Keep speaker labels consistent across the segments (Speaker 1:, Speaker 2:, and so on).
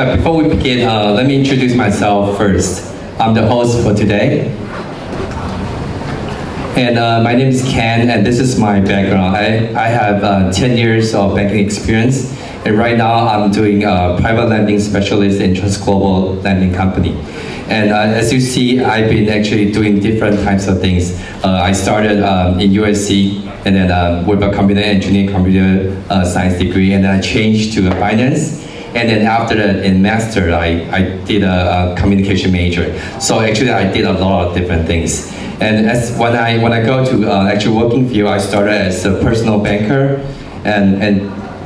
Speaker 1: Before we begin, let me introduce myself first. I'm the host for today. And my name is Ken, and this is my background. I have 10 years of banking experience, and right now I'm doing a private lending specialist in Trust Global Lending Company. And as you see, I've been actually doing different types of things. I started in USC, and then with a computer engineering, computer science degree, and then I changed to finance. And then after that, in master, I did a communication major. So actually, I did a lot of different things. And when I go to actual working field, I started as a personal banker, and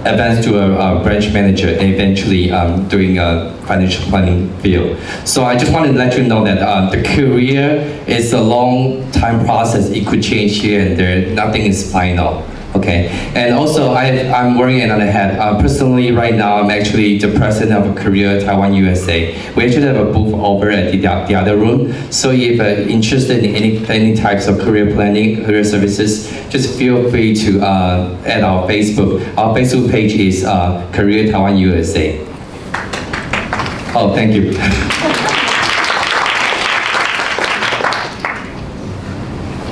Speaker 1: advanced to a branch manager, and eventually doing a financial planning field. So I just wanted to let you know that the career is a long time process. It could change here and there. Nothing is final. Okay, and also I'm wearing another hat. Personally, right now, I'm actually the president of Career Taiwan USA. We actually have a booth over at the other room. So if you're interested in any types of career planning, career services, just feel free to add our Facebook. Our Facebook page is Career Taiwan USA. Oh, thank you.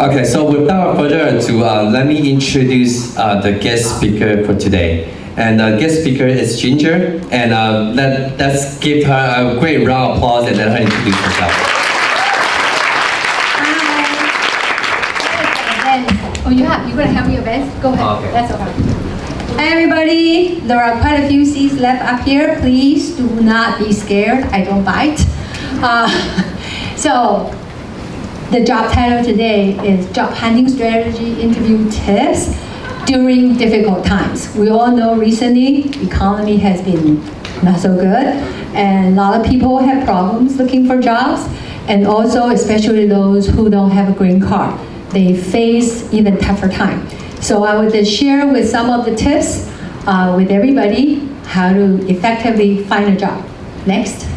Speaker 1: Okay, so without further ado, let me introduce the guest speaker for today. And the guest speaker is Ginger, and let's give her a great round of applause and let her introduce herself.
Speaker 2: Hi. Oh, you're gonna have me events? Go ahead.
Speaker 1: Okay.
Speaker 2: That's okay. Hi, everybody. There are quite a few seats left up here. Please do not be scared. I don't bite. So. The job title today is Job Hunting Strategy Interview Tips During Difficult Times. We all know recently the economy has been not so good, and a lot of people have problems looking for jobs, and also especially those who don't have a green card. They face even tougher time. So I would share with some of the tips with everybody how to effectively find a job. Next.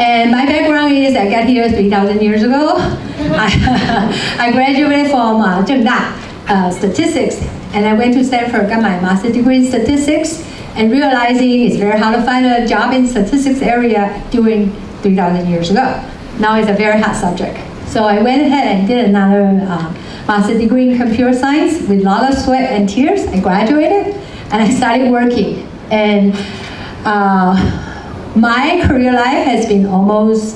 Speaker 2: And my background is I got here 3,000 years ago. I graduated from 政大 statistics, and I went to Stanford, got my master's degree in statistics, and realizing it's very hard to find a job in statistics area during 3,000 years ago. Now it's a very hot subject. So I went ahead and did another master's degree in computer science with a lot of sweat and tears. I graduated, and I started working. And my career life has been almost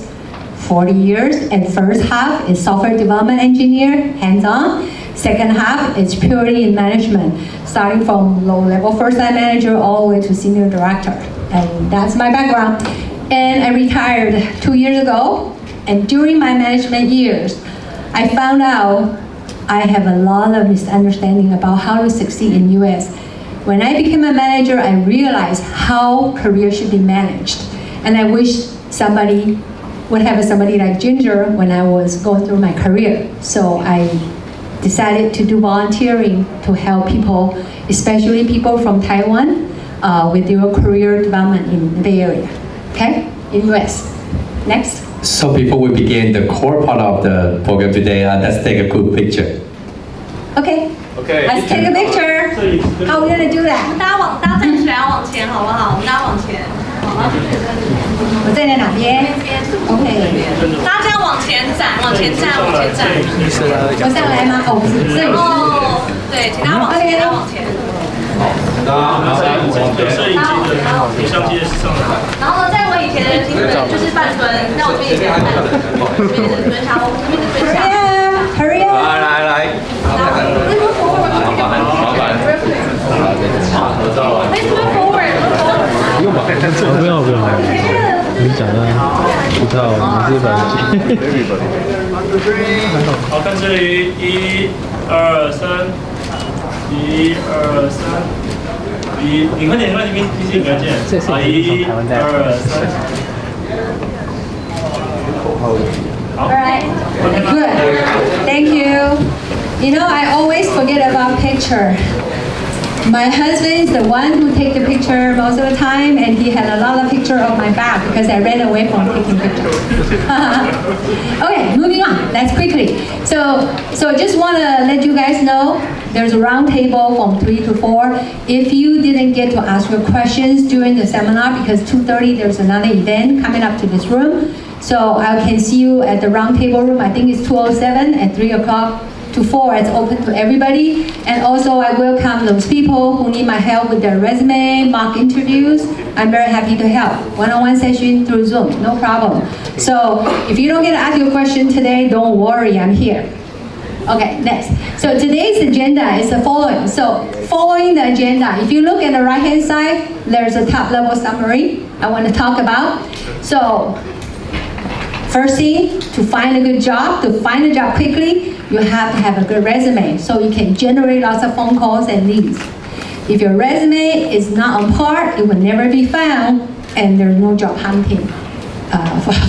Speaker 2: 40 years, and first half is software development engineer, hands-on. Second half is purely in management, starting from low-level first-line manager all the way to senior director. And that's my background. And I retired 2 years ago, and during my management years, I found out I have a lot of misunderstanding about how to succeed in US. When I became a manager, I realized how career should be managed. And I wish somebody would have somebody like Ginger when I was going through my career. So I decided to do volunteering to help people, especially people from Taiwan, with their career development in the Bay Area, okay, in US. Next.
Speaker 1: So before we begin the core part of the program today, let's take a quick picture.
Speaker 2: Okay.
Speaker 3: Okay.
Speaker 2: Let's take a picture. How are we gonna do that?
Speaker 4: 大家站起来往前好不好？我们大家往前。好，
Speaker 2: 我站在哪边 ？OK。
Speaker 4: 大家往前站，往前站，往前站。
Speaker 2: 我上来吗？哦，不是，这里。
Speaker 4: 哦，对，请大家往前，大家往前。
Speaker 3: 好，大家拿在我们的摄影机的录像机上来。
Speaker 4: 然后呢，在我以前的请你们就是半蹲，那我这边也可以半蹲，这边是蹲下，我这边是蹲下。
Speaker 2: Hurry up！
Speaker 3: 来，麻烦。合照了。
Speaker 4: Please move forward.
Speaker 3: 不用吧？
Speaker 5: 不用，你讲的不太好，你是反击。
Speaker 3: 好，看这里，1、2、3，1、2、3，你快点，毕竟不要见。好，1、2、3。
Speaker 2: All right. Good. Thank you. You know, I always forget about picture. My husband is the one who takes the picture most of the time, and he had a lot of pictures of my back because I ran away from taking pictures. Okay, moving on. Let's quickly. So I just want to let you guys know there's a round table from 3 to 4. If you didn't get to ask your questions during the seminar, because 2:30 there's another event coming up to this room, so I can see you at the round table room. I think it's 207 at 3 o'clock. To 4, it's open to everybody. And also I welcome those people who need my help with their resume, mock interviews. I'm very happy to help. One-on-one session through Zoom, no problem. So if you don't get to ask your question today, don't worry, I'm here. Okay, next. So today's agenda is the following. So following the agenda, if you look at the right-hand side, there's a top-level summary I want to talk about. So first thing, to find a good job, to find a job quickly, you have to have a good resume so you can generate lots of phone calls and leads. If your resume is not on par, it will never be found and there's no job hunting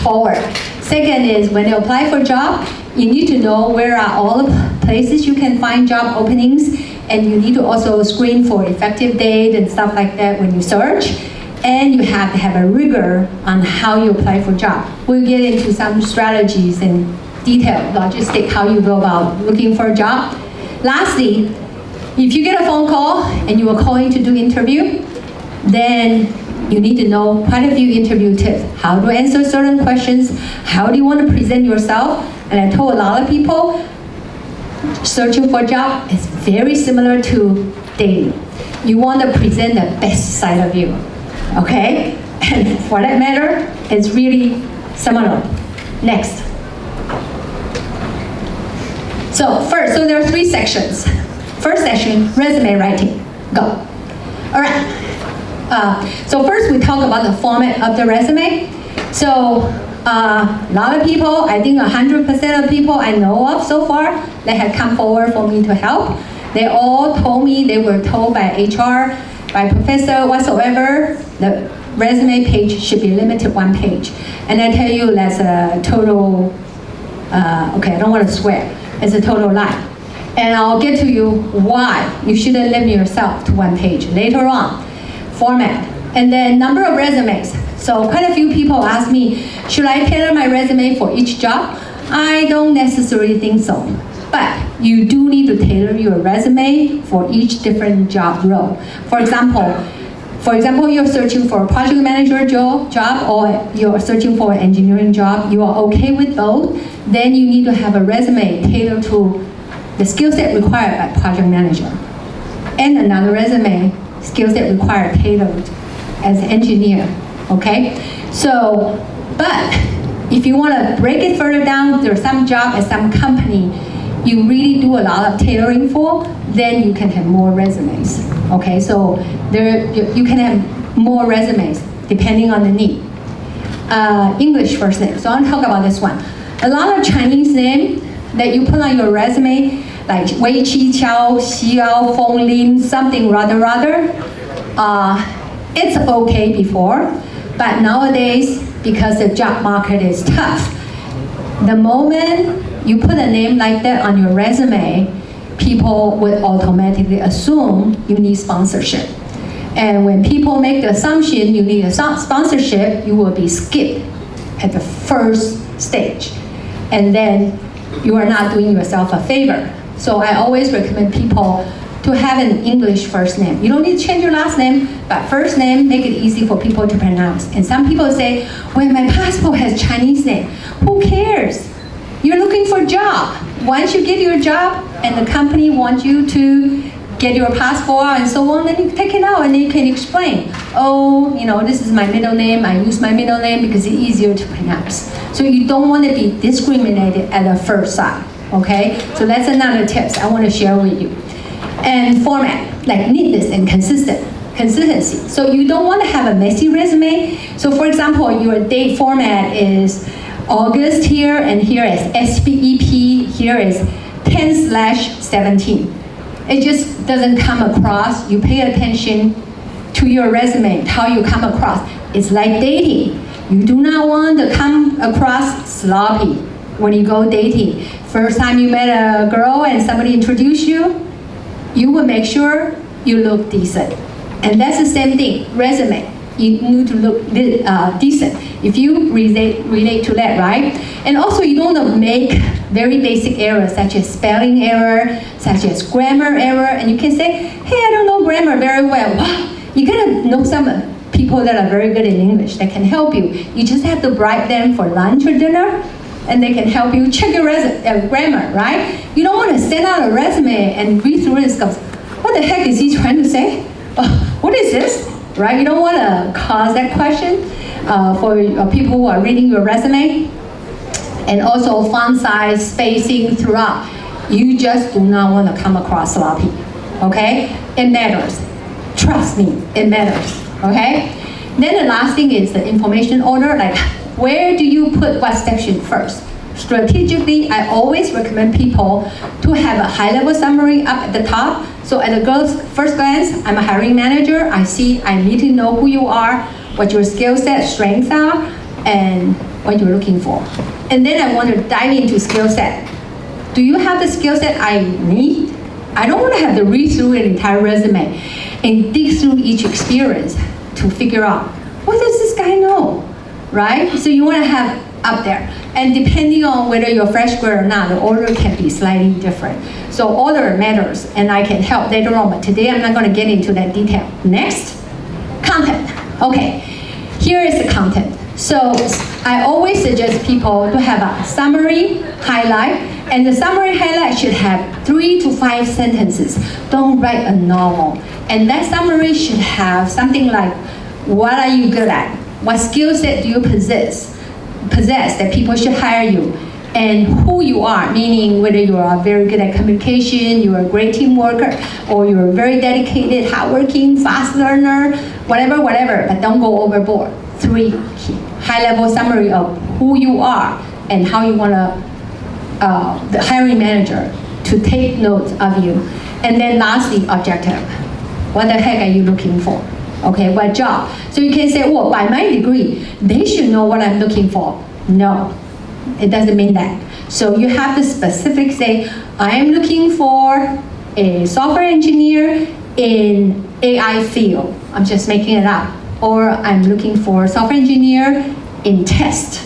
Speaker 2: forward. Second is when you apply for a job, you need to know where are all the places you can find job openings, and you need to also screen for effective date and stuff like that when you search. And you have to have a rigor on how you apply for job. We'll get into some strategies and detailed logistics, how you go about looking for a job. Lastly, if you get a phone call and you are calling to do interview, then you need to know quite a few interview tips. How to answer certain questions, how do you want to present yourself? And I told a lot of people, searching for a job is very similar to dating. You want to present the best side of you, okay? And for that matter, it's really similar. Next. So first, so there are 3 sections. First section, resume writing. Go. All right. So first we talk about the format of the resume. So a lot of people, I think 100% of people I know of so far, that have come forward for me to help. They all told me they were told by HR, by professor, whatsoever, the resume page should be limited 1 page. And I tell you that's a total, okay, I don't want to swear. It's a total lie. And I'll get to you why you shouldn't limit yourself to 1 page later on. Format. And then number of resumes. So quite a few people ask me, should I tailor my resume for each job? I don't necessarily think so. But you do need to tailor your resume for each different job role. For example, you're searching for a project manager job or you're searching for an engineering job, you are okay with both, then you need to have a resume tailored to the skill set required by project manager. And another resume, skill set required tailored as engineer, okay? So, but if you want to break it further down, there's some job at some company you really do a lot of tailoring for, then you can have more resumes, okay? So you can have more resumes depending on the need. English first name, so I'll talk about this one. A lot of Chinese names that you put on your resume, like Wei Qi Qiao, Xiao, Feng Lin, something rather, it's okay before, but nowadays, because the job market is tough, the moment you put a name like that on your resume, people would automatically assume you need sponsorship. And when people make the assumption you need a sponsorship, you will be skipped at the first stage. And then you are not doing yourself a favor. So I always recommend people to have an English first name. You don't need to change your last name, but first name, make it easy for people to pronounce. And some people say, well, my passport has Chinese name. Who cares? You're looking for a job. Once you get your job and the company wants you to get your passport and so on, then you take it out and then you can explain, oh, you know, this is my middle name. I use my middle name because it's easier to pronounce. So you don't want to be discriminated at the first sight, okay? So that's another tip I want to share with you. And format, like neatness and consistency. So you don't want to have a messy resume. So for example, your date format is August here, and here is SPEP, here is 10/17. It just doesn't come across. You pay attention to your resume, how you come across. It's like dating. You do not want to come across sloppy when you go dating. First time you met a girl and somebody introduced you, you will make sure you look decent. And that's the same thing, resume. You need to look decent if you relate to that, right? And also you don't want to make very basic errors such as spelling error, such as grammar error, and you can say, hey, I don't know grammar very well. Wow, you gotta know some people that are very good in English that can help you. You just have to bribe them for lunch or dinner, and they can help you check your grammar, right? You don't want to send out a resume and read through it and go, what the heck is he trying to say? What is this? Right? You don't want to cause that question for people who are reading your resume. And also font size, spacing throughout. You just do not want to come across sloppy, okay? It matters. Trust me, it matters, okay? Then the last thing is the information order, like where do you put what section first? Strategically, I always recommend people to have a high-level summary up at the top. So at the first glance, I'm a hiring manager. I need to know who you are, what your skill set, strengths are, and what you're looking for. And then I want to dive into skill set. Do you have the skill set I need? I don't want to have to read through an entire resume and dig through each experience to figure out, what does this guy know, right? So you want to have up there. And depending on whether you're fresh grad or not, the order can be slightly different. So order matters, and I can help later on, but today I'm not going to get into that detail. Next, content. Okay, here is the content. So I always suggest people to have a summary, highlight, and the summary highlight should have 3 to 5 sentences. Don't write a novel. And that summary should have something like, what are you good at? What skill set do you possess that people should hire you? And who you are, meaning whether you are very good at communication, you're a great team worker, or you're very dedicated, hardworking, fast learner, whatever, but don't go overboard. 3 high-level summary of who you are and how you want the hiring manager to take notes of you. And then lastly, objective. What the heck are you looking for? Okay, what job? So you can say, well, by my degree, they should know what I'm looking for. No, it doesn't mean that. So you have to specifically say, I am looking for a software engineer in AI field. I'm just making it up. Or I'm looking for a software engineer in test,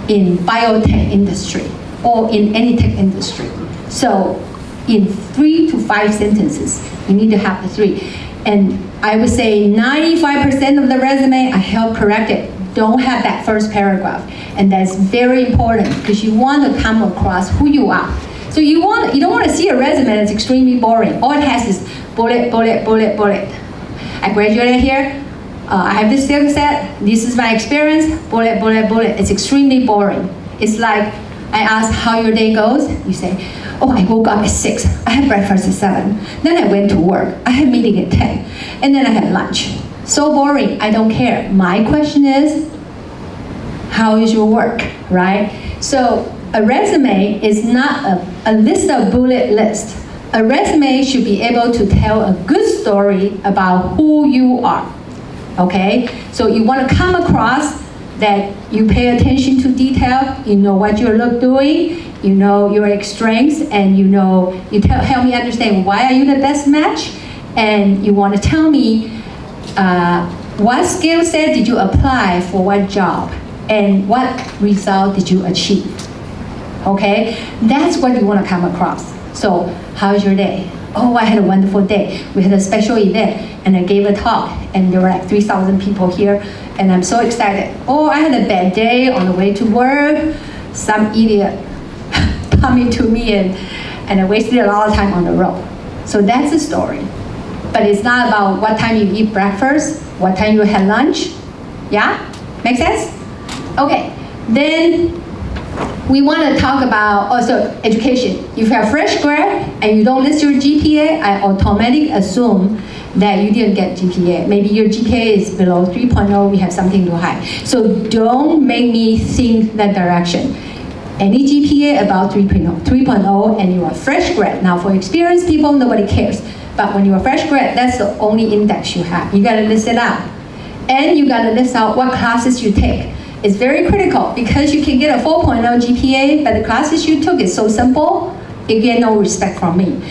Speaker 2: in biotech industry, or in any tech industry. So in 3 to 5 sentences, you need to have the 3. And I would say 95% of the resume, I help correct it. Don't have that first paragraph. And that's very important because you want to come across who you are. So you don't want to see a resume that's extremely boring. All it has is bullet, bullet, bullet, bullet. I graduated here. I have this skill set. This is my experience. Bullet, bullet, bullet. It's extremely boring. It's like I ask how your day goes. You say, oh, I woke up at 6. I had breakfast at 7. Then I went to work. I had a meeting at 10. And then I had lunch. So boring. I don't care. My question is, how is your work, right? So a resume is not a list of bullet list. A resume should be able to tell a good story about who you are. Okay, so you want to come across that you pay attention to detail, you know what you're doing, you know your strengths, and help me understand why are you the best match, and you want to tell me what skill set did you apply for what job, and what result did you achieve. Okay, that's what you want to come across. So, how's your day? Oh, I had a wonderful day. We had a special event, and I gave a talk, and there were like 3,000 people here, and I'm so excited. Oh, I had a bad day on the way to work. Some idiot coming to me, and I wasted a lot of time on the road. So that's the story. But it's not about what time you eat breakfast, what time you had lunch. Yeah? Make sense? Okay. Then we want to talk about also education. If you are fresh grad and you don't list your GPA, I automatically assume that you didn't get GPA. Maybe your GPA is below 3.0, we have something to hide. So don't make me think that direction. Any GPA about 3.0 and you are fresh grad. Now for experienced people, nobody cares. But when you are fresh grad, that's the only index you have. You gotta list it out. And you gotta list out what classes you take. It's very critical because you can get a 4.0 GPA, but the classes you took is so simple, it get no respect from me.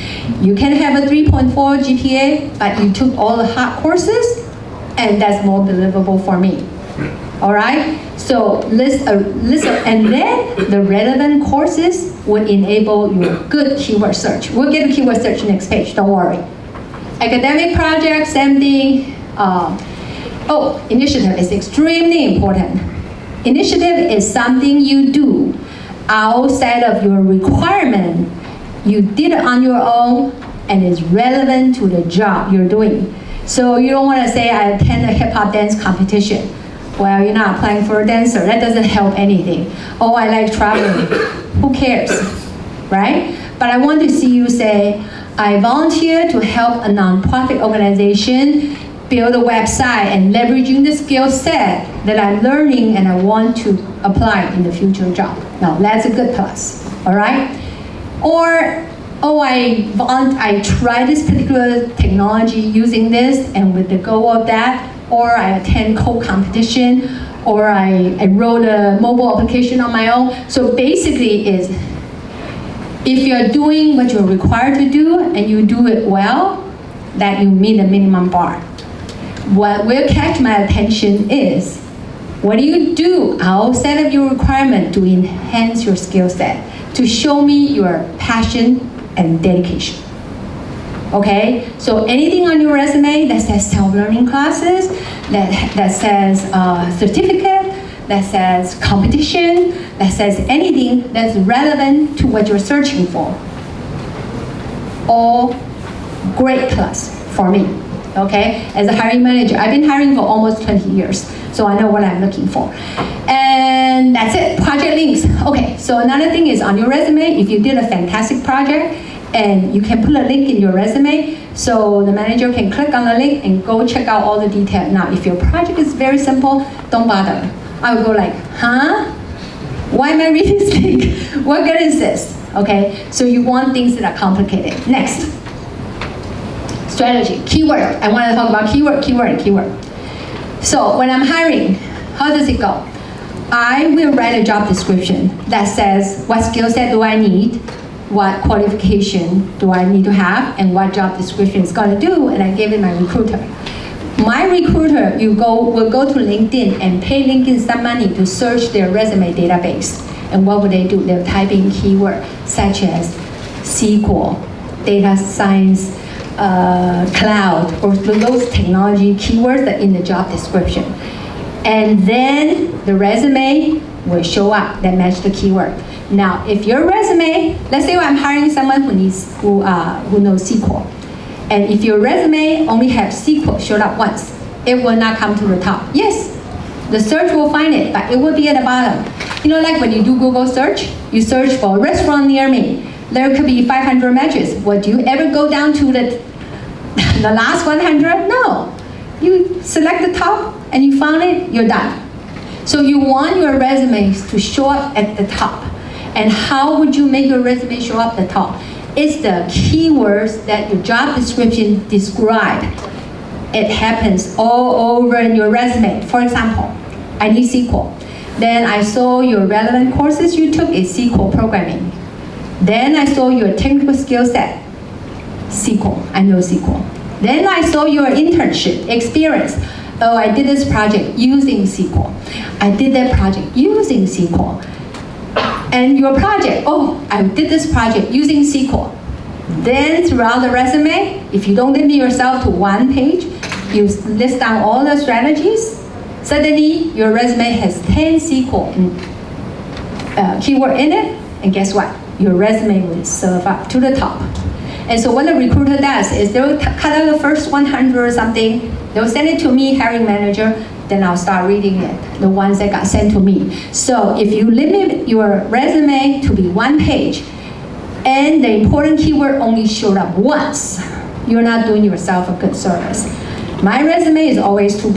Speaker 2: You can have a 3.4 GPA, but you took all the hard courses, and that's more believable for me. All right? So list, and then the relevant courses would enable your good keyword search. We'll get to keyword search next page, don't worry. Academic projects, same thing. Initiative is extremely important. Initiative is something you do outside of your requirement. You did it on your own and it's relevant to the job you're doing. So you don't want to say, I attend a hip hop dance competition. Well, you're not applying for a dancer. That doesn't help anything. Oh, I like traveling. Who cares, right? But I want to see you say, I volunteer to help a nonprofit organization build a website and leveraging the skill set that I'm learning and I want to apply in the future job. Now, that's a good plus, all right? Or, I tried this particular technology using this, and with the goal of that, or I attend code competition, or I wrote a mobile application on my own. So basically is, if you're doing what you're required to do and you do it well, that you meet the minimum bar. What will catch my attention is, what do you do outside of your requirement to enhance your skill set, to show me your passion and dedication? Okay, so anything on your resume that says self-learning classes, that says certificate, that says competition, that says anything that's relevant to what you're searching for, all great plus for me. Okay, as a hiring manager, I've been hiring for almost 20 years, so I know what I'm looking for. And that's it, project links. Okay, so another thing is on your resume, if you did a fantastic project, and you can put a link in your resume, so the manager can click on the link and go check out all the detail. Now, if your project is very simple, don't bother. I would go like, huh? Why am I reading this link? What good is this? Okay, so you want things that are complicated. Next. Strategy, keyword. I want to talk about keyword. So when I'm hiring, how does it go? I will write a job description that says what skill set do I need, what qualification do I need to have, and what job description is going to do, and I give it my recruiter. My recruiter will go to LinkedIn and pay LinkedIn some money to search their resume database. And what would they do? They'll type in keywords such as SQL, data science, cloud, or those technology keywords that are in the job description. And then the resume will show up that match the keyword. Now, if your resume, let's say I'm hiring someone who knows SQL, and if your resume only has SQL showed up once, it will not come to the top. Yes, the search will find it, but it will be at the bottom. You know, like when you do Google search, you search for a restaurant near me. There could be 500 matches. Would you ever go down to the last 100? No. You select the top and you found it, you're done. So you want your resumes to show up at the top. And how would you make your resume show up at the top? It's the keywords that your job description describe. It happens all over in your resume. For example, I need SQL. Then I saw your relevant courses you took is SQL programming. Then I saw your technical skill set, SQL, I know SQL. Then I saw your internship experience. Oh, I did this project using SQL. I did that project using SQL. And your project, oh, I did this project using SQL. Then throughout the resume, if you don't limit yourself to one page, you list down all the strategies, suddenly your resume has 10 SQL keyword in it, and guess what? Your resume will serve up to the top. And so what the recruiter does is they'll cut out the first 100 or something, they'll send it to me, hiring manager, then I'll start reading it, the ones that got sent to me. So if you limit your resume to be one page, and the important keyword only showed up once, you're not doing yourself a good service. My resume is always two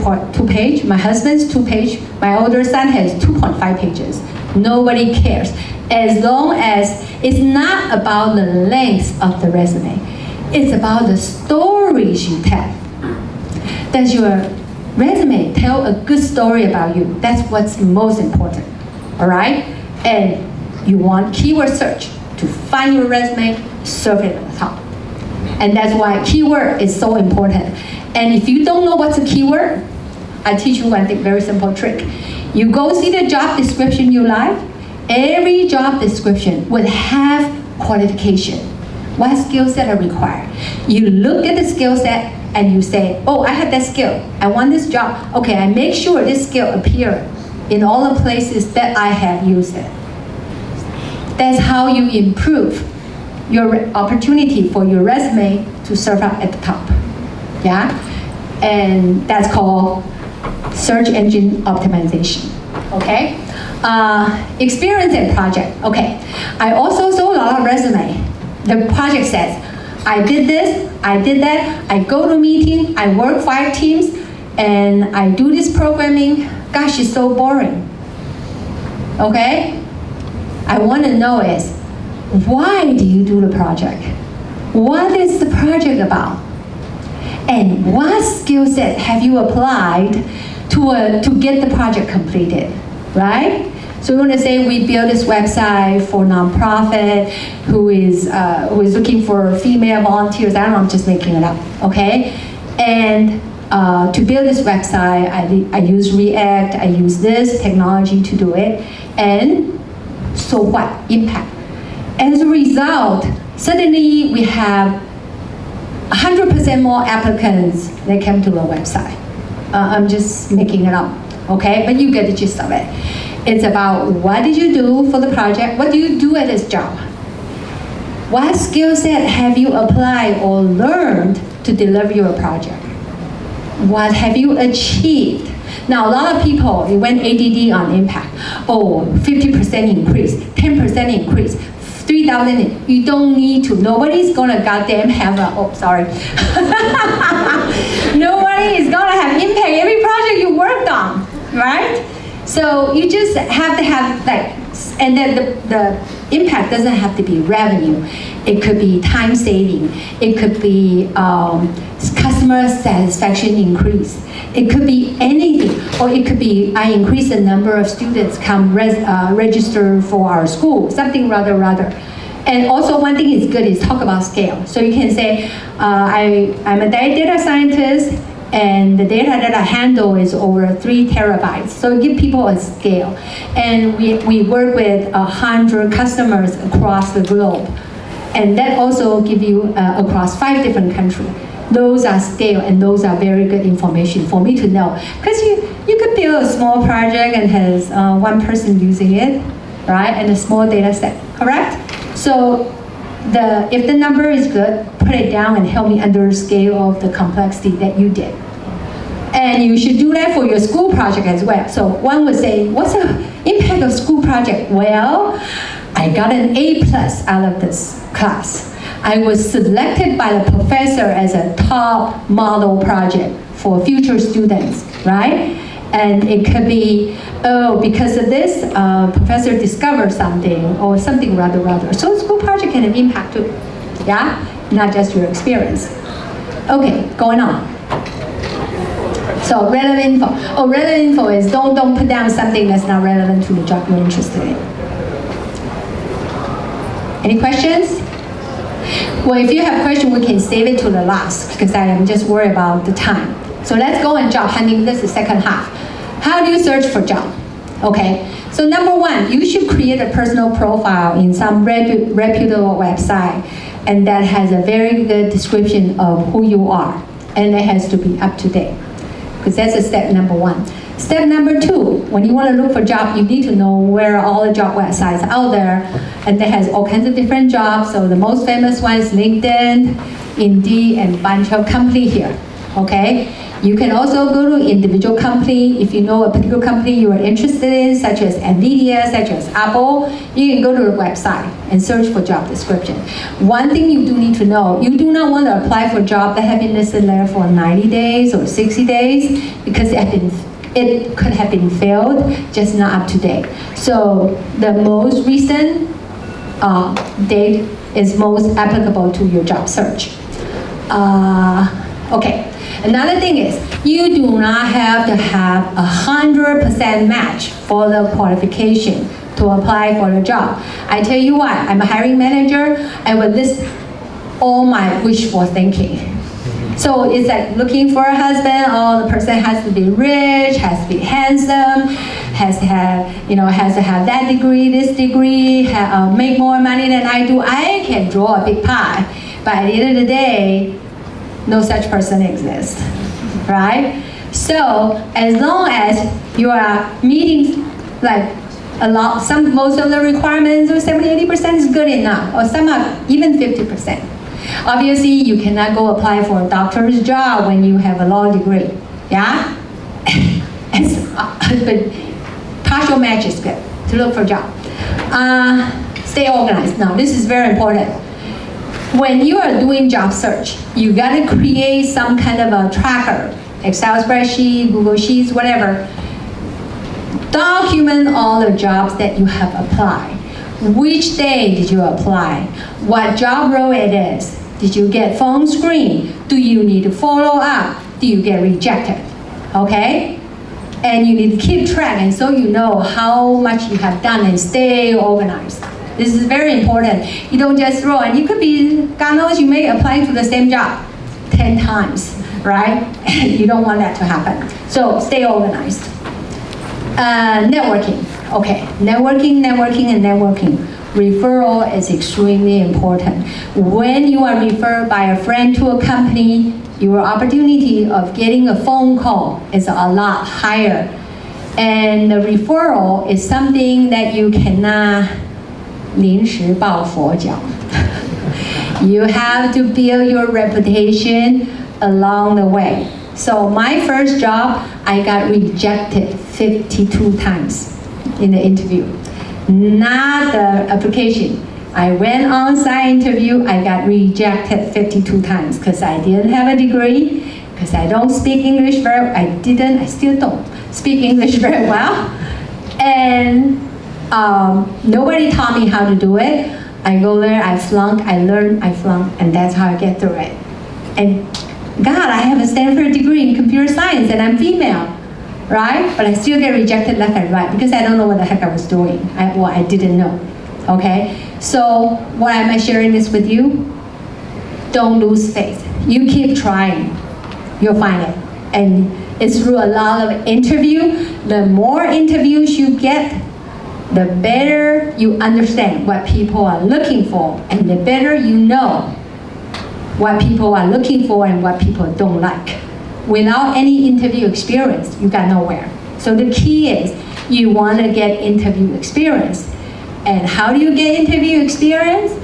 Speaker 2: page, my husband's 2 page, my older son has 2.5 pages. Nobody cares. As long as it's not about the length of the resume, it's about the stories you tell. Does your resume tell a good story about you? That's what's most important, all right? And you want keyword search to find your resume, serve it at the top. And that's why keyword is so important. And if you don't know what's a keyword, I teach you one thing, very simple trick. You go see the job description you like. Every job description will have qualification. What skill set are required? You look at the skill set and you say, oh, I have that skill. I want this job. Okay, I make sure this skill appears in all the places that I have used it. That's how you improve your opportunity for your resume to serve up at the top. Yeah? And that's called search engine optimization. Okay? Experience and project. Okay. I also saw a lot of resume. The project says, I did this, I did that, I go to a meeting, I work 5 teams, and I do this programming. Gosh, it's so boring. Okay? I want to know is, why do you do the project? What is the project about? And what skill set have you applied to get the project completed, right? So we want to say we build this website for nonprofit who is looking for female volunteers. I don't know, I'm just making it up, okay? And to build this website, I use React, I use this technology to do it. And so what? Impact. As a result, suddenly we have 100% more applicants that came to the website. I'm just making it up, okay? But you get the gist of it. It's about what did you do for the project? What do you do at this job? What skill set have you applied or learned to deliver your project? What have you achieved? Now, a lot of people, they went ADD on impact. Oh, 50% increase, 10% increase, 3,000, you don't need to. Nobody's gonna goddamn have a, oh, sorry. Nobody is gonna have impact every project you worked on, right? So you just have to have like, and then the impact doesn't have to be revenue. It could be time saving. It could be customer satisfaction increase. It could be anything, or it could be I increase the number of students come register for our school, something rather. And also one thing is good is talk about scale. So you can say, I'm a data scientist, and the data that I handle is over 3 terabytes. So give people a scale. And we work with 100 customers across the globe. And that also give you across 5 different countries. Those are scale, and those are very good information for me to know. Because you could build a small project and has 1 person using it, right? And a small data set, correct? So if the number is good, put it down and help me under scale of the complexity that you did. And you should do that for your school project as well. So one would say, what's the impact of school project? Well, I got an A+ out of this class. I was selected by the professor as a top model project for future students, right? And it could be, oh, because of this, professor discovered something, or something rather. So school project can have impact too, yeah? Not just your experience. Okay, going on. So relevant info. Oh, relevant info is don't put down something that's not relevant to the job you're interested in. Any questions? Well, if you have questions, we can save it to the last, because I am just worried about the time. So let's go on job hunting. This is the second half. How do you search for job? Okay, so number 1, you should create a personal profile in some reputable website, and that has a very good description of who you are, and it has to be up to date, because that's a step number 1. Step number 2, when you want to look for job, you need to know where are all the job websites out there, and that has all kinds of different jobs. So the most famous one is LinkedIn, Indeed, and bunch of company here, okay? You can also go to individual company. If you know a particular company you are interested in, such as NVIDIA, such as Apple, you can go to the website and search for job description. One thing you do need to know, you do not want to apply for a job that have been listed there for 90 days or 60 days, because it could have been failed, just not up to date. So the most recent date is most applicable to your job search. Okay. Another thing is, you do not have to have 100% match for the qualification to to apply for the job. I tell you what, I'm a hiring manager, I would list all my wishful thinking. So it's like looking for a husband. Oh, the person has to be rich, has to be handsome, has to have that degree, this degree, make more money than I do. I can draw a big pie, but at the end of the day, no such person exists, right? So as long as you are meeting like most of the requirements, or 70-80% is good enough, or some are even 50%. Obviously, you cannot go apply for a doctor's job when you have a law degree, yeah? But partial match is good to look for a job. Stay organized. Now, this is very important. When you are doing job search, you gotta create some kind of a tracker, Excel spreadsheet, Google Sheets, whatever. Document all the jobs that you have applied. Which day did you apply? What job role it is? Did you get phone screen? Do you need to follow up? Do you get rejected? Okay? And you need to keep track, and so you know how much you have done and stay organized. This is very important. You don't just throw, and you could be, God knows, you may apply to the same job 10 times, right? You don't want that to happen. So stay organized. Networking. Okay, networking. Referral is extremely important. When you are referred by a friend to a company, your opportunity of getting a phone call is a lot higher. And the referral is something that you cannot 临时抱佛脚. You have to build your reputation along the way. So my first job, I got rejected 52 times in the interview. Not the application. I went on-site interview, I got rejected 52 times because I didn't have a degree, because I don't speak English I still don't speak English very well. And nobody taught me how to do it. I go there, I flunk, I learn, I flunk, and that's how I get through it. And God, I have a Stanford degree in computer science and I'm female, right? But I still get rejected left and right because I don't know what the heck I was doing. I didn't know, okay? So why am I sharing this with you? Don't lose faith. You keep trying, you'll find it. And it's through a lot of interview. The more interviews you get, the better you understand what people are looking for, and the better you know what people are looking for and what people don't like. Without any interview experience, you got nowhere. So the key is you want to get interview experience. And how do you get interview experience?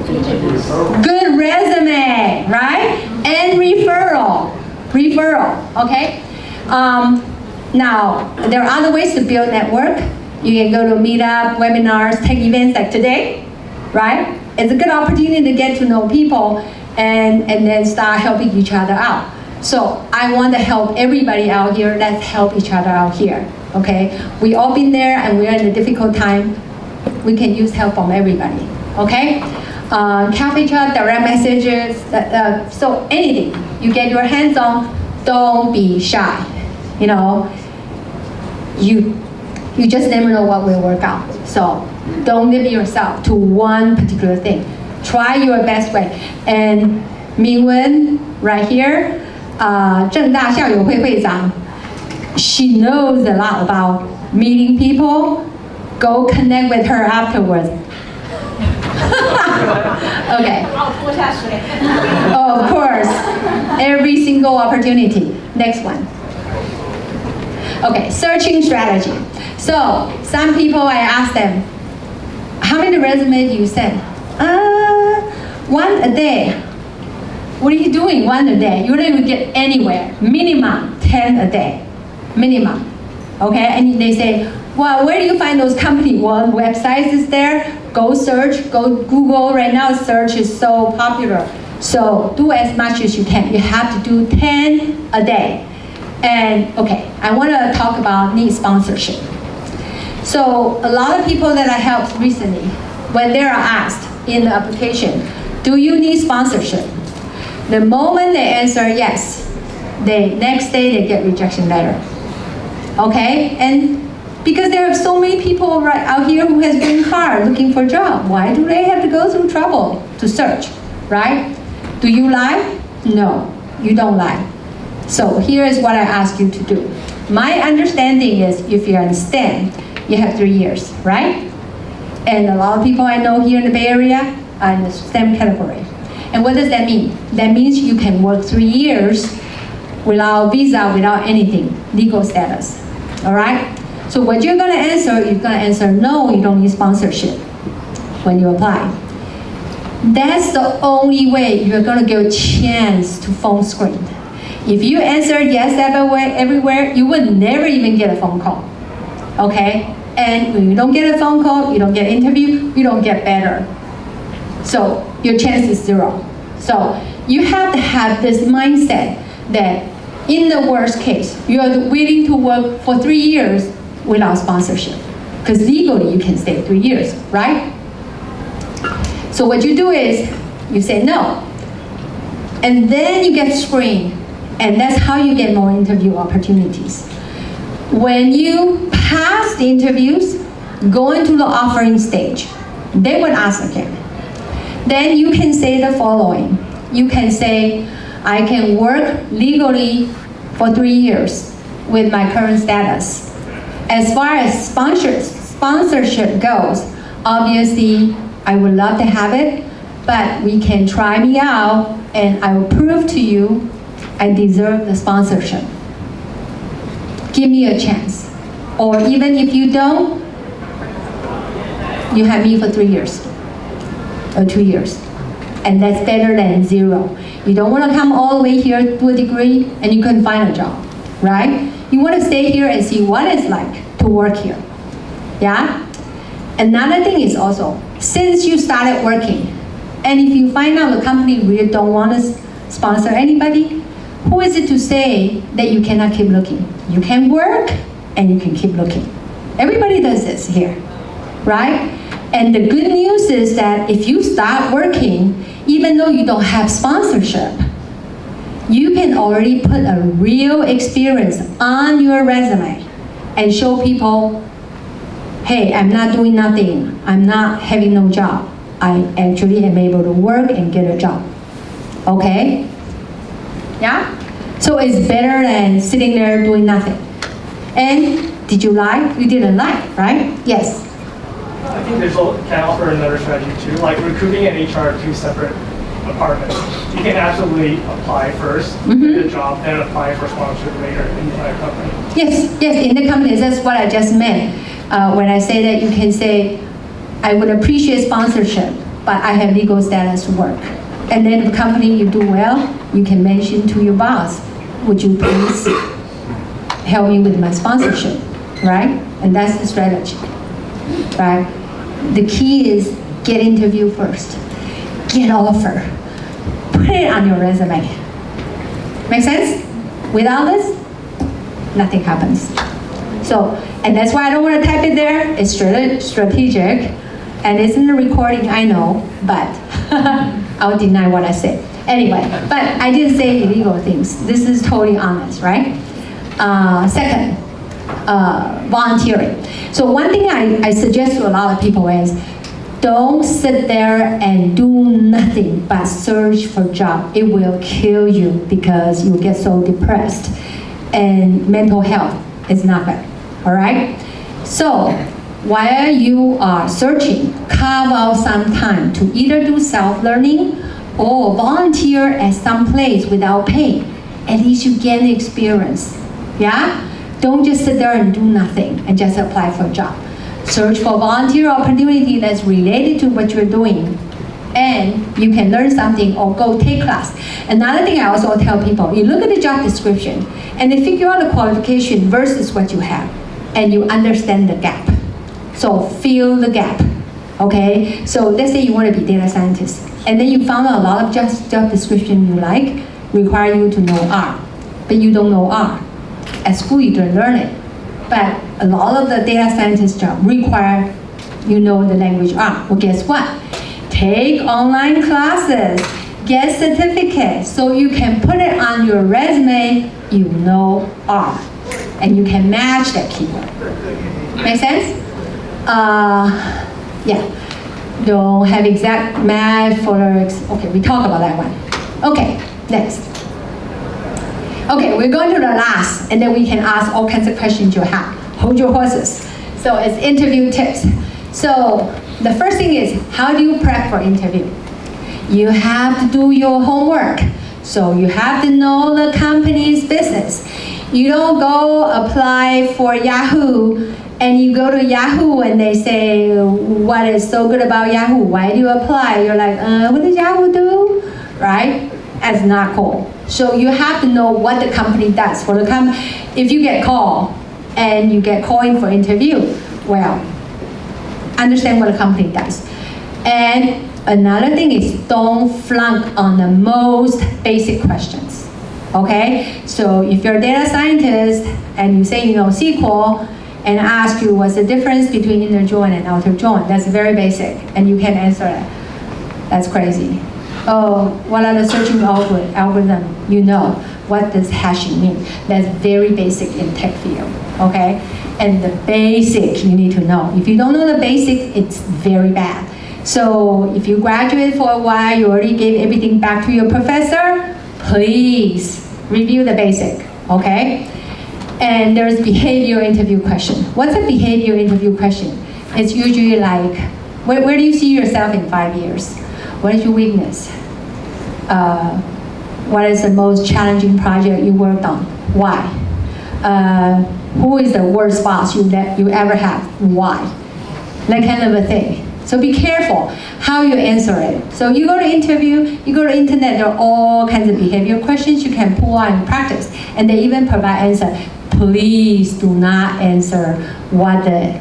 Speaker 2: Good resume, right? And referral, okay? Now, there are other ways to build network. You can go to meetup, webinars, tech events like today, right? It's a good opportunity to get to know people and then start helping each other out. So I want to help everybody out here. Let's help each other out here, okay? We all been there and we're in a difficult time. We can use help from everybody, okay? Coffee chat, direct messages, so anything you get your hands on, don't be shy. You know, you just never know what will work out. So don't limit yourself to one particular thing. Try your best way. And Mingwen, right here, 政大校友会会长, she knows a lot about meeting people. Go connect with her afterwards. Okay. Oh, of course. Every single opportunity. Next one. Okay, searching strategy. So some people, I ask them, how many resumes do you send? One a day. What are you doing one a day? You don't even get anywhere. Minimum 10 a day. Minimum. Okay, and they say, well, where do you find those companies? Well, websites is there. Go search, go Google. Right now, search is so popular. So do as much as you can. You have to do 10 a day. And okay, I want to talk about need sponsorship. So a lot of people that I helped recently, when they are asked in the application, do you need sponsorship? The moment they answer yes, the next day they get rejection letter. Okay, and Because there are so many people right out here who has green card looking for a job. Why do they have to go through trouble to search, right? Do you lie? No, you don't lie. So here is what I ask you to do. My understanding is if you're in STEM, you have 3 years, right? And a lot of people I know here in the Bay Area are in the STEM category. And what does that mean? That means you can work 3 years without visa, without anything, legal status, all right? So what you're gonna answer no, you don't need sponsorship when you apply. That's the only way you're gonna get a chance to phone screen. If you answer yes everywhere, you would never even get a phone call, okay? And when you don't get a phone call, you don't get an interview, you don't get better. So your chance is 0. So you have to have this mindset that in the worst case, you are willing to work for 3 years without sponsorship. Because legally you can stay 3 years, right? So what you do is, you say no. And then you get screened. And that's how you get more interview opportunities. When you pass the interviews, go into the offering stage. They would ask again. Then you can say the following. You can say, I can work legally for 3 years with my current status. As far as sponsorship goes, obviously, I would love to have it, but we can try me out, and I will prove to you I deserve the sponsorship. Give me a chance. Or even if you don't, you have me for 3 years or 2 years. And that's better than 0. You don't want to come all the way here to a degree and you couldn't find a job, right? You want to stay here and see what it's like to work here, yeah? Another thing is also, since you started working, and if you find out the company really don't want to sponsor anybody, who is it to say that you cannot keep looking? You can work and you can keep looking. Everybody does this here, right? And the good news is that if you start working, even though you don't have sponsorship, you can already put a real experience on your resume and show people, hey, I'm not doing nothing. I'm not having no job. I actually am able to work and get a job, okay? Yeah? So it's better than sitting there doing nothing. And did you lie? You didn't lie, right? Yes.
Speaker 3: I think can offer another strategy too, like recruiting and HR are 2 separate departments. You can absolutely apply first, get a job, then apply for sponsorship later in the company.
Speaker 2: Yes, in the companies, that's what I just meant. When I say that, you can say, I would appreciate sponsorship, but I have legal status to work. And then the company you do well, you can mention to your boss, would you please help me with my sponsorship, right? And that's the strategy, right? The key is get interview first, get offer, put it on your resume. Make sense? Without this, nothing happens. So, and that's why I don't want to type it there. It's strategic, and it's in the recording, I know, but I'll deny what I said. Anyway, but I didn't say illegal things. This is totally honest, right? Second, volunteering. So one thing I suggest to a lot of people is, don't sit there and do nothing but search for a job. It will kill you because you get so depressed, and mental health is not good, all right? So while you are searching, carve out some time to either do self-learning or volunteer at some place without pay. At least you gain experience, yeah? Don't just sit there and do nothing and just apply for a job. Search for volunteer opportunity that's related to what you're doing, and you can learn something or go take class. Another thing I also tell people, you look at the job description and then figure out the qualification versus what you have, and you understand the gap. So fill the gap, okay? So let's say you want to be data scientist, and then you found out a lot of job description you like require you to know R, but you don't know R. At school you don't learn it, but a lot of the data scientist job require you know the language R. Well, guess what? Take online classes, get certificate so you can put it on your resume, you know R. And you can match that keyword. Make sense? Yeah. Don't have exact match for okay, we talk about that one. Okay, next. Okay, we're going to the last, and then we can ask all kinds of questions you have. Hold your horses. So it's interview tips. So the first thing is, how do you prep for interview? You have to do your homework. So you have to know the company's business. You don't go apply for Yahoo, and you go to Yahoo and they say, what is so good about Yahoo? Why do you apply? You're like, what does Yahoo do? Right? That's not cool. So you have to know what the company does. For the if you get called and you get called in for interview, well, understand what the company does. And another thing is, don't flunk on the most basic questions. Okay? So if you're a data scientist and you say you know SQL and ask you what's the difference between inner join and outer join, that's very basic, and you can answer that. That's crazy. Oh, what are the searching algorithm? You know. What does hashing mean? That's very basic in tech field, okay? And the basic you need to know. If you don't know the basic, it's very bad. So if you graduate for a while, you already gave everything back to your professor, please review the basic, okay? And there's behavior interview question. What's a behavior interview question? It's usually like, where do you see yourself in 5 years? What is your weakness? What is the most challenging project you worked on? Why? Who is the worst boss you ever had? Why? That kind of a thing. So be careful how you answer it. So you go to interview, you go to internet, there are all kinds of behavior questions you can pull out and practice. And they even provide answer. Please do not answer what the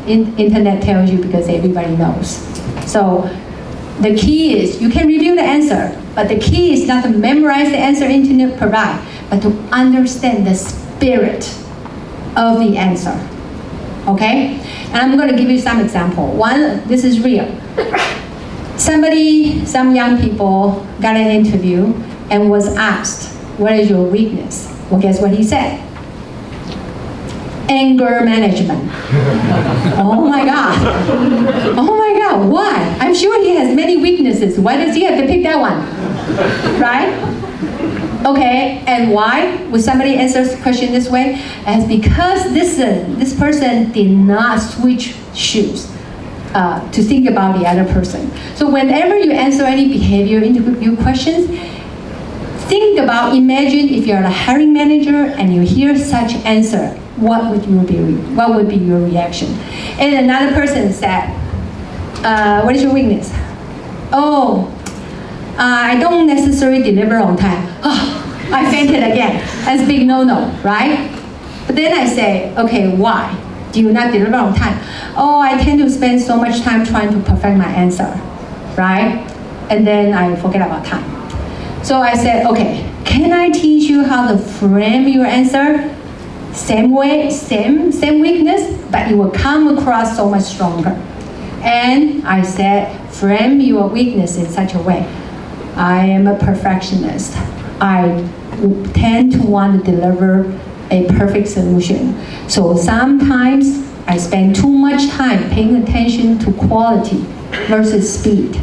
Speaker 2: internet tells you, because everybody knows. So the key is, you can review the answer, but the key is not to memorize the answer internet provide, but to understand the spirit of the answer. Okay? And I'm going to give you some example. One, this is real. Some young people got an interview and was asked, what is your weakness? Well, guess what he said? Anger management. Oh my God. Oh my God, why? I'm sure he has many weaknesses. Why does he have to pick that one? Right? Okay, and why would somebody answer the question this way? As because this person did not switch shoes to think about the other person. So whenever you answer any behavior interview questions, think about, imagine if you're a hiring manager and you hear such answer, what would be your reaction? And another person said, what is your weakness? Oh, I don't necessarily deliver on time. Oh, I fainted again. That's a big no-no, right? But then I say, okay, why do you not deliver on time? Oh, I tend to spend so much time trying to perfect my answer, right? And then I forget about time. So I said, okay, can I teach you how to frame your answer? Same way, same weakness, but it will come across so much stronger. And I said, frame your weakness in such a way. I am a perfectionist. I tend to want to deliver a perfect solution. So sometimes I spend too much time paying attention to quality versus speed.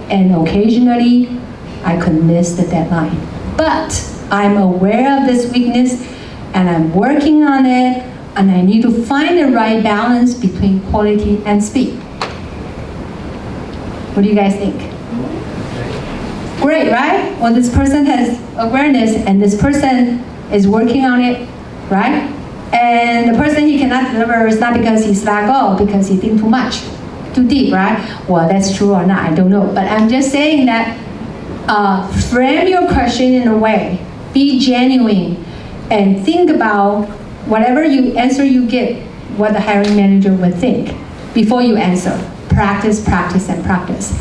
Speaker 2: And occasionally, I could miss the deadline. But I'm aware of this weakness, and I'm working on it, and I need to find the right balance between quality and speed. What do you guys think? Great, right? Well, this person has awareness, and this person is working on it, right? And the person he cannot deliver is not because he's slack off, because he thinks too much, too deep, right? Well, that's true or not, I don't know. But I'm just saying that frame your question in a way, be genuine, and think about whatever answer you get, what the hiring manager would think before you answer. Practice, practice, and practice.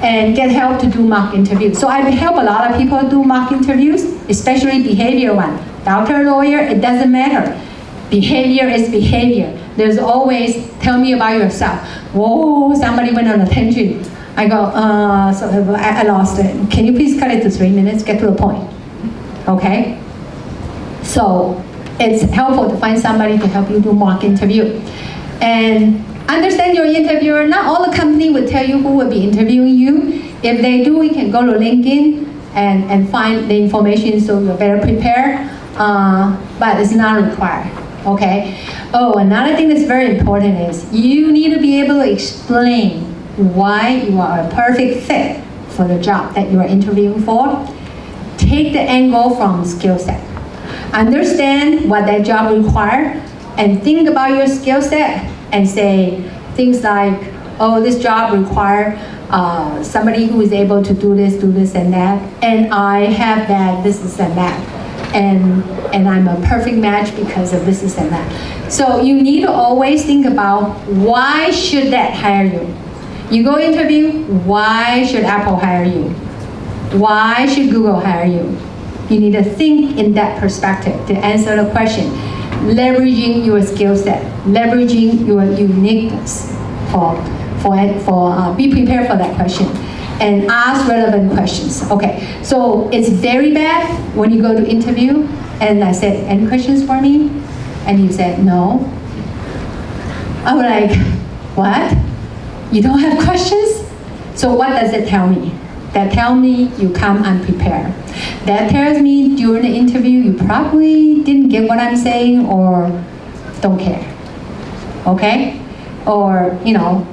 Speaker 2: And get help to do mock interviews. So I help a lot of people do mock interviews, especially behavior one. Doctor, lawyer, it doesn't matter. Behavior is behavior. There's always, tell me about yourself. Whoa, somebody went on a tangent. I go, so I lost it. Can you please cut it to 3 minutes? Get to the point. Okay? So it's helpful to find somebody to help you do mock interview. And understand your interviewer. Not all the company will tell you who will be interviewing you. If they do, you can go to LinkedIn and find the information so you're better prepared. But it's not required. Okay? Oh, another thing that's very important is you need to be able to explain why you are a perfect fit for the job that you are interviewing for. Take the angle from skill set. Understand what that job requires and think about your skill set and say things like, oh, this job requires somebody who is able to do this and that, and I have that, this and that, and I'm a perfect match because of this and that. So you need to always think about why should that hire you. You go interview, why should Apple hire you? Why should Google hire you? You need to think in that perspective to answer the question, leveraging your skill set, leveraging your uniqueness be prepared for that question and ask relevant questions. Okay, so it's very bad when you go to interview and I said, any questions for me? And you said, no. I'm like, what? You don't have questions? So what does it tell me? That tells me you come unprepared. That tells me during the interview you probably didn't get what I'm saying or don't care. Okay? Or,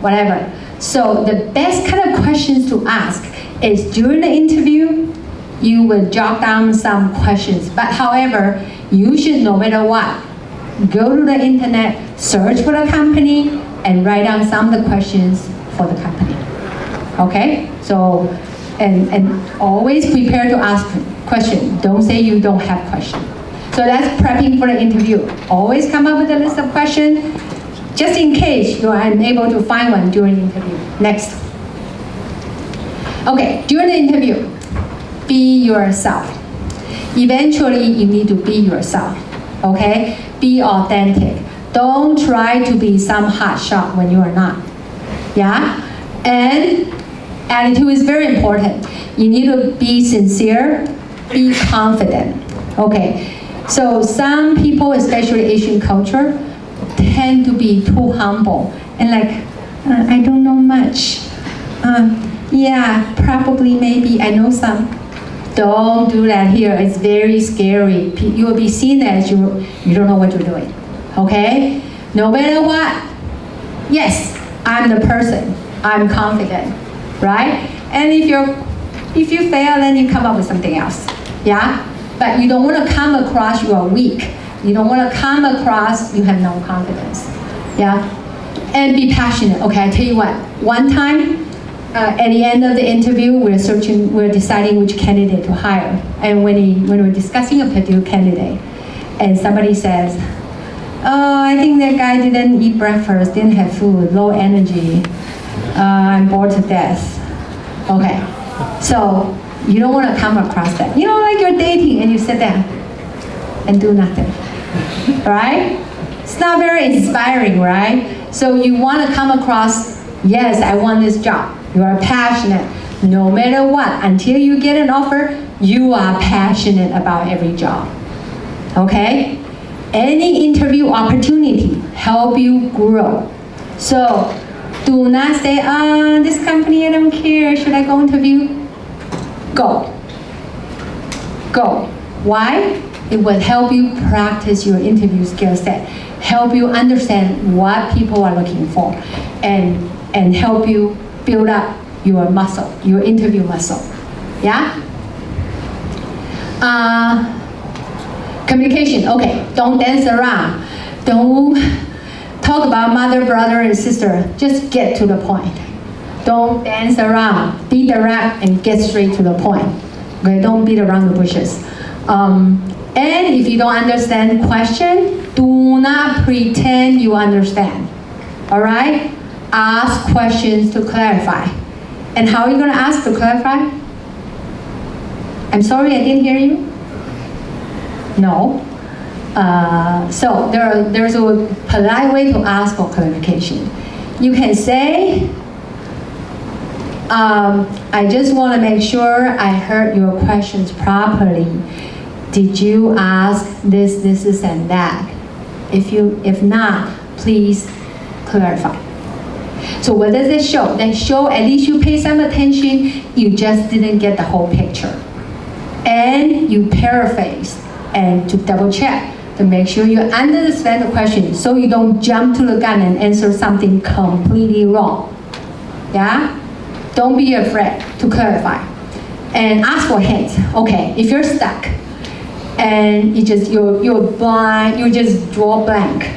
Speaker 2: whatever. So the best kind of questions to ask is during the interview, you will jot down some questions. But however, you should, no matter what, go to the internet, search for the company, and write down some of the questions for the company. Okay? So, and always prepare to ask questions. Don't say you don't have questions. So that's prepping for the interview. Always come up with a list of questions, just in case you are unable to find one during the interview. Next. Okay, during the interview, be yourself. Eventually, you need to be yourself. Okay? Be authentic. Don't try to be some hotshot when you are not. Yeah? And attitude is very important. You need to be sincere, be confident. Okay, so some people, especially Asian culture, tend to be too humble and like, I don't know much. Yeah, probably, maybe, I know some. Don't do that here, it's very scary. You will be seen as you don't know what you're doing, okay? No matter what, yes, I'm the person, I'm confident, right? And if you fail, then you come up with something else, yeah? But you don't want to come across you are weak. You don't want to come across you have no confidence, yeah? And be passionate. Okay, I tell you what, one time, at the end of the interview, we're deciding which candidate to hire. And when we're discussing a particular candidate, and somebody says, oh, I think that guy didn't eat breakfast, didn't have food, low energy, I'm bored to death. Okay, so you don't want to come across that. Like you're dating and you sit there and do nothing, right? It's not very inspiring, right? So you want to come across, yes, I want this job. You are passionate. No matter what, until you get an offer, you are passionate about every job, okay? Any interview opportunity help you grow. So do not say, this company, I don't care, should I go interview? Go. Go. Why? It will help you practice your interview skill set, help you understand what people are looking for, and help you build up your muscle, your interview muscle. Yeah? Communication, okay, don't dance around. Don't talk about mother, brother, and sister. Just get to the point. Don't dance around. Be direct and get straight to the point. Okay, don't beat around the bushes. And if you don't understand question, do not pretend you understand. All right? Ask questions to clarify. And how are you going to ask to clarify? I'm sorry, I didn't hear you. No. So there's a polite way to ask for clarification. You can say, I just want to make sure I heard your questions properly. Did you ask this, and that? If not, please clarify. So what does it show? That show at least you pay some attention, you just didn't get the whole picture. And you paraphrase and to double check to make sure you understand the question so you don't jump to the gun and answer something completely wrong. Yeah? Don't be afraid to clarify. And ask for hints. Okay, if you're stuck and you're blind, you just draw blank.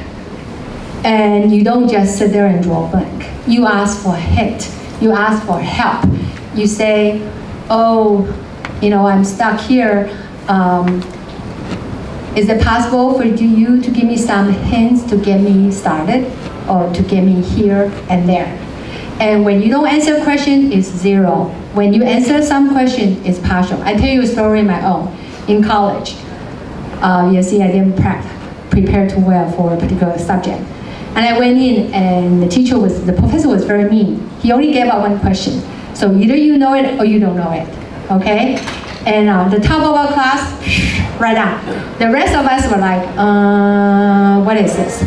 Speaker 2: And you don't just sit there and draw blank. You ask for a hint. You ask for help. You say, oh, I'm stuck here. Is it possible for you to give me some hints to get me started or to get me here and there? And when you don't answer a question, it's 0. When you answer some question, it's partial. I tell you a story of my own. In college, you see I didn't prepare too well for a particular subject. And I went in and the professor was very mean. He only gave out one question. So either you know it or you don't know it, okay? And the top of our class, right down. The rest of us were like, what is this?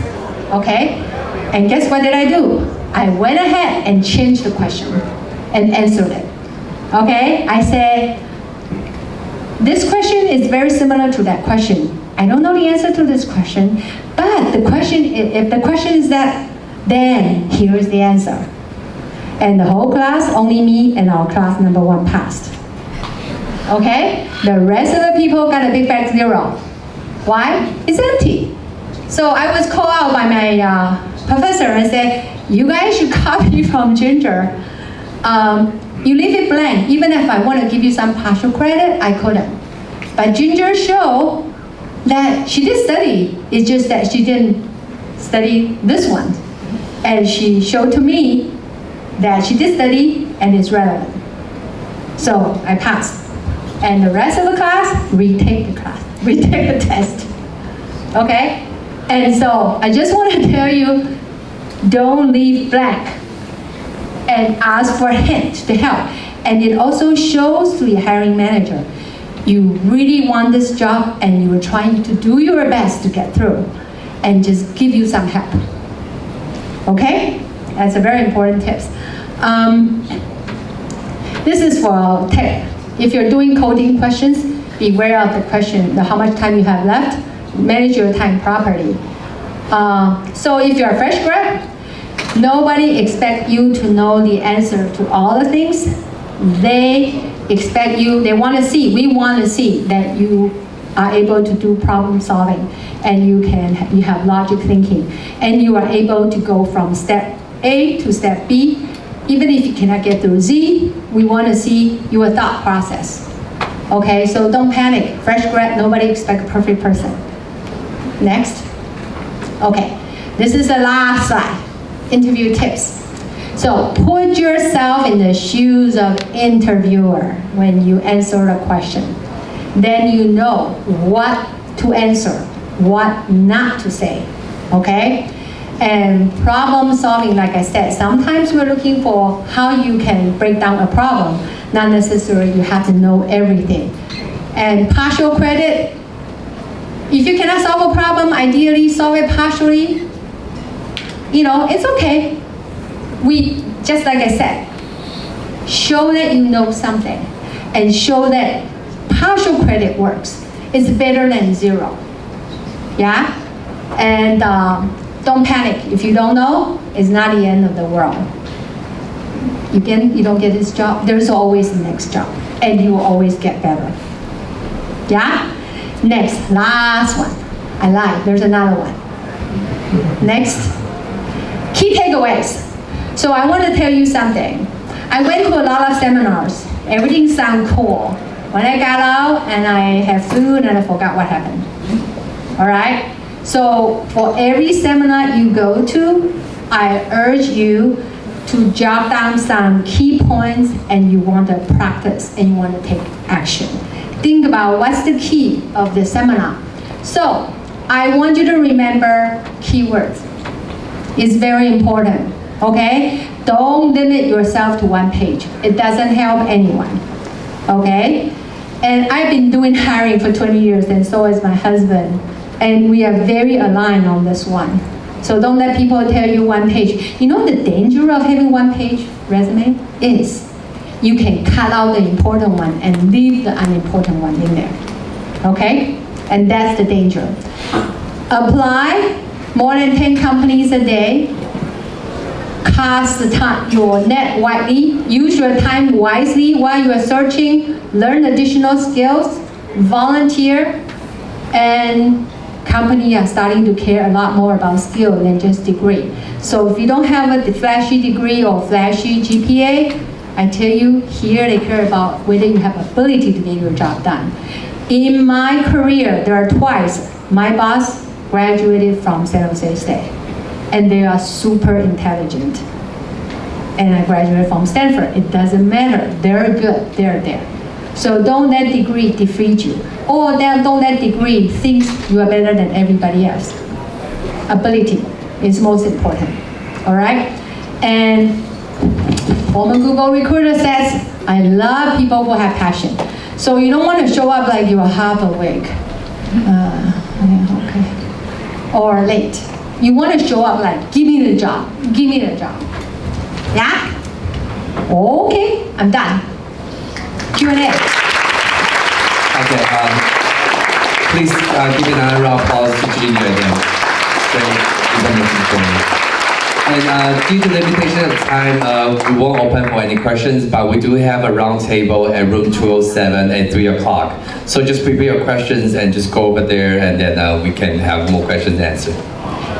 Speaker 2: Okay? And guess what did I do? I went ahead and changed the question and answered it. Okay? I said, this question is very similar to that question. I don't know the answer to this question, but the question, if the question is that, then here is the answer. And the whole class, only me and our class number 1 passed. Okay? The rest of the people got a big bag 0. Why? It's empty. So I was called out by my professor and said, you guys should copy from Ginger. You leave it blank. Even if I want to give you some partial credit, I couldn't. But Ginger showed that she did study. It's just that she didn't study this one. And she showed to me that she did study and it's relevant. So I passed. And the rest of the class, retake the test. Okay? And so I just want to tell you, don't leave blank and ask for a hint to help. And it also shows to your hiring manager, you really want this job and you are trying to do your best to get through and just give you some help. Okay? That's a very important tip. This is for tech. If you're doing coding questions, beware of the question, how much time you have left, manage your time properly. So if you're a fresh grad, nobody expects you to know the answer to all the things. They expect you, we want to see that you are able to do problem solving and you have logic thinking and you are able to go from step A to step B. Even if you cannot get through Z, we want to see your thought process. Okay, so don't panic. Fresh grad, nobody expects a perfect person. Next. Okay, this is the last slide. Interview tips. So put yourself in the shoes of interviewer when you answer a question. Then you know what to answer, what not to say, okay? And problem solving, like I said, sometimes we're looking for how you can break down a problem. Not necessarily you have to know everything. And partial credit, if you cannot solve a problem, ideally solve it partially. It's okay. Just like I said, show that you know something and show that partial credit works. It's better than 0. Yeah? And don't panic. If you don't know, it's not the end of the world. You don't get this job, there's always the next job. And you will always get better. Yeah? Next, last one. I lied, there's another one. Next. Key takeaways. So I want to tell you something. I went to a lot of seminars. Everything sounds cool. When I got out and I had food and I forgot what happened. All right? So for every seminar you go to, I urge you to jot down some key points and you want to practice and you want to take action. Think about what's the key of the seminar. So I want you to remember keywords. It's very important, okay? Don't limit yourself to one page. It doesn't help anyone, okay? And I've been doing hiring for 20 years, and so is my husband. And we are very aligned on this one. So don't let people tell you one page. You know the danger of having one page resume is you can cut out the important one and leave the unimportant one in there, okay? And that's the danger. Apply more than 10 companies a day. Cast your net widely. Use your time wisely while you are searching. Learn additional skills. Volunteer. And companies are starting to care a lot more about skill than just degree. So if you don't have a flashy degree or flashy GPA, I tell you, here they care about whether you have ability to get your job done. In my career, there are twice my boss graduated from San Jose State, and they are super intelligent. And I graduated from Stanford. It doesn't matter. They're good. They're there. So don't let degree defeat you. Or don't let degree think you are better than everybody else. Ability is most important. All right? And former Google recruiter says, I love people who have passion. So you don't want to show up like you're half awake. Okay. Or late. You want to show up like, give me the job. Give me the job. Yeah? Okay, I'm done. Q&A.
Speaker 1: Okay, please give another round of applause to Ginger again. And due to the limitation of time, we won't open for any questions, but we do have a round table at room 207 at 3 o'clock. So just prepare your questions and just go over there, and then we can have more questions answered.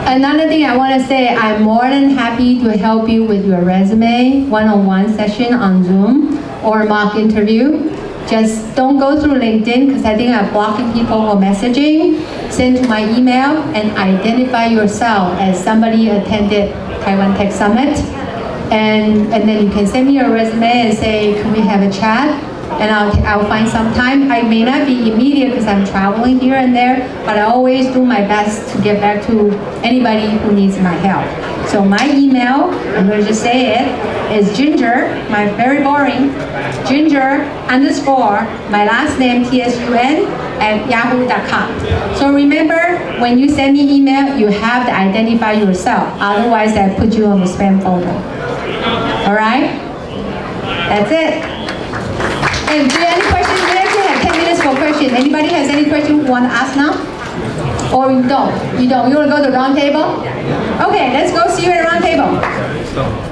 Speaker 2: Another thing I want to say, I'm more than happy to help you with your resume, one-on-one session on Zoom, or mock interview. Just don't go through LinkedIn, because I think I'm blocking people for messaging. Send to my email and identify yourself as somebody attended Taiwan Tech Summit. And then you can send me your resume and say, can we have a chat? And I'll find some time. I may not be immediate because I'm traveling here and there, but I always do my best to get back to anybody who needs my help. So my email, I'm going to just say it, is Ginger, my very boring, Ginger _ my last name TSUN @yahoo.com. So remember, when you send me email, you have to identify yourself. Otherwise, I put you on the spam folder. All right? That's it. And do you have any questions? We actually have 10 minutes for questions. Anybody has any question you want to ask now? Or you don't? You don't? You want to go to the round table? Okay, let's go see you at the round table.